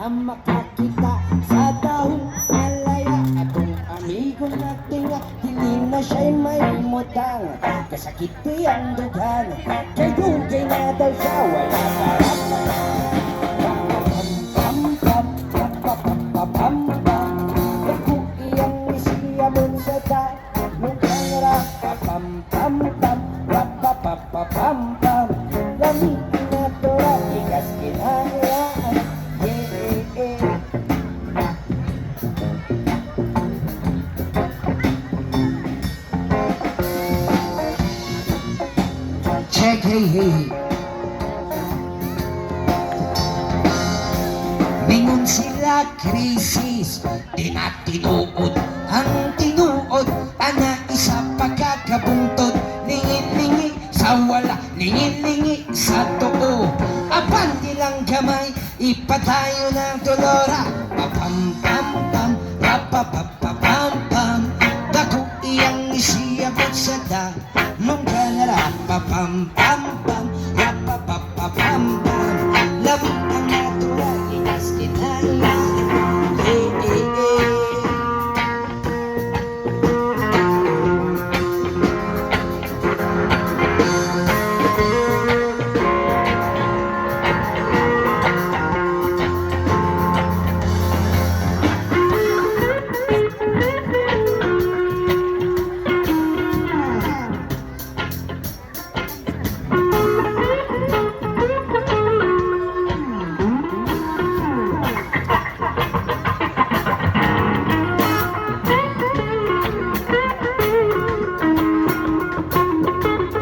Makakita sa daong alaya atong amigo natin nga dili na siya'y may mutang kasakiti ang dugan kay dugay na daw siya wala naku iyang isiya mundada mukhang rapapam-pam-pam rapapapapam-pam lami na tora ikas kinahiraan. Check, hey, hey. Mingon sila krisis, di na tinuod ang tinuod, ana isa pagkakabuntod, lingi-lingi sa wala, lingi-lingi sa too. Apan nilang gamay, ipatayo ng dolora, papam-pam-pam, rapapapapam-pam, dako iyang isiyabot sa da, nung ka na rapapam-pam.